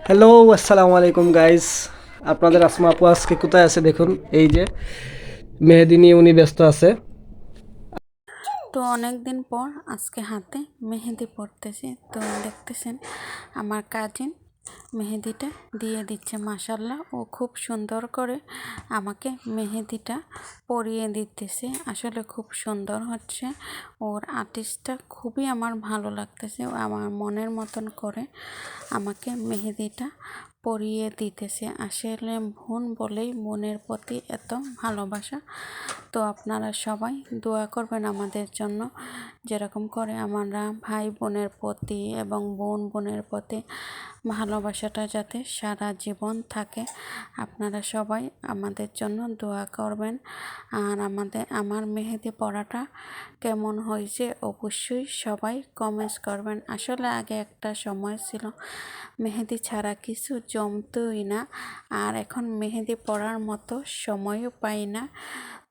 Hello, আসসালামু আলাইকুম guys. আপনাদের আসমা আপু আজকে কোথায় আছে দেখুন, এই যে মেহেদি নিয়ে উনি ব্যস্ত আছে। তো অনেক দিন পর আজকে হাতে মেহেদি পড়তেছি। তো দেখতেছেন আমার কাজিন মেহেদিটা দিয়ে দিচ্ছে। মাশাল্লাহ, ও খুব সুন্দর করে আমাকে মেহেদিটা পরিয়ে দিতেছে। আসলে খুব সুন্দর হচ্ছে, ওর আর্টিস্টটা খুবই আমার ভালো লাগতেছে। ও আমার মনের মতন করে আমাকে মেহেদিটা পরিয়ে দিতেছে। আসলে বোন বলেই মনের প্রতি এত ভালোবাসা। তো আপনারা সবাই দোয়া করবেন আমাদের জন্য, যেরকম করে আমরা ভাই বোনের প্রতি এবং বোন বোনের প্রতি ভালোবাসাটা যাতে সারা জীবন থাকে। আপনারা সবাই আমাদের জন্য দোয়া করবেন। আর আমার মেহেদি পড়াটা কেমন হয়েছে অবশ্যই সবাই কমেন্টস করবেন। আসলে আগে একটা সময় ছিল মেহেদি ছাড়া কিছু জমতোই না, আর এখন মেহেদি পড়ার মতো সময়ও পাই না।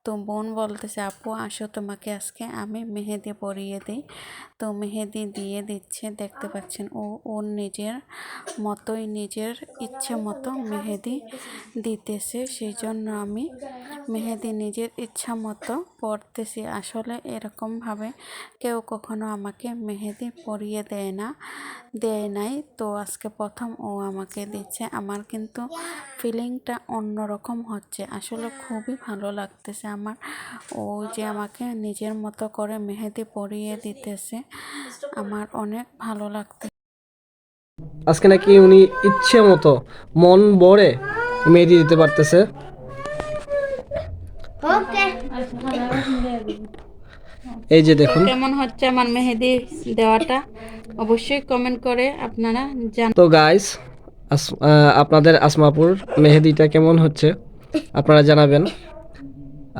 তো বোন বলতেছে, আপু আসো তোমাকে আজকে আমি মেহেদি পরিয়ে দিই। তো মেহেদি দিয়ে দিচ্ছে, দেখতে পাচ্ছেন ও ওর নিজের মতোই নিজের ইচ্ছে মতো মেহেদি দিতেছে। সেই জন্য আমি মেহেদি নিজের ইচ্ছা মতো পরতেছি। আসলে এরকমভাবে কেউ কখনো আমাকে মেহেদি পরিয়ে দেয় নাই। তো আজকে প্রথম ও আমাকে দিচ্ছে। আমার কিন্তু ফিলিংটা অন্যরকম হচ্ছে। আসলে খুবই ভালো লাগতেছে আমার, ও যে আমাকে নিজের মতো করে মেহেদি পরিয়ে দিতেছে। আমার অনেক ভালো লাগতেছে। আজকে নাকি উনি ইচ্ছে মতো মন ভরে মেহেদি দিতে পারতেছে। এই যে দেখুন। কেমন হচ্ছে আমার মেহেদি দেওয়াটা অবশ্যই কমেন্ট করে আপনারা জানান। তো গাইস, আপনাদের আসমাপুর মেহেদিটা কেমন হচ্ছে আপনারা জানাবেন।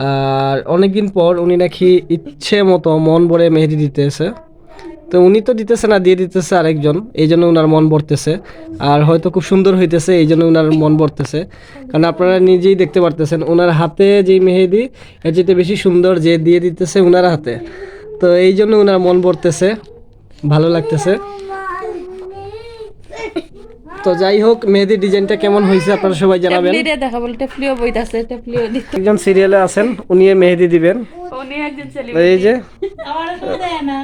আর অনেকদিন পর উনি নাকি ইচ্ছে মতো মন ভরে মেহেদি দিতেছে। তো উনি তো দিতেছে না, দিয়ে দিতেছে আরেকজন, এই জন্য উনার মন ভরতেছে। আর হয়তো খুব সুন্দর হইতেছে, এই জন্য উনার মন ভরতেছে। কারণ আপনারা নিজেই দেখতে পারতেছেন ওনার হাতে যেই মেহেদি এর চেয়ে বেশি সুন্দর যে দিয়ে দিতেছে উনার হাতে। তো এই জন্য উনার মন ভরতেছে, ভালো লাগতেছে। তো যাই হোক, মেহেদির ডিজাইনটা কেমন হয়েছে আপনারা সবাই জানাবেন। দেখা বলে টেফলিও বইতাছে, টেফলিও দিতে। একজন সিরিয়ালে আছেন, উনি মেহেদি দিবেন। উনি একজন এই সেলিব্রিটি। যে আমার তো দেয় না।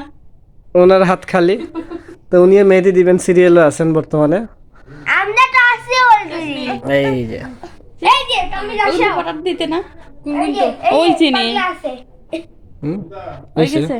ওনার হাত খালি, তো উনি মেহেদি দিবেন, সিরিয়ালে আছেন বর্তমানে। আমরা তো আছি অলরেডি। এই যে এই যে তুমি ওই যাও। পটাত দিতে না এই যে ওই চিনি আছে। হুম হয়ে হয়েছে। গেছে।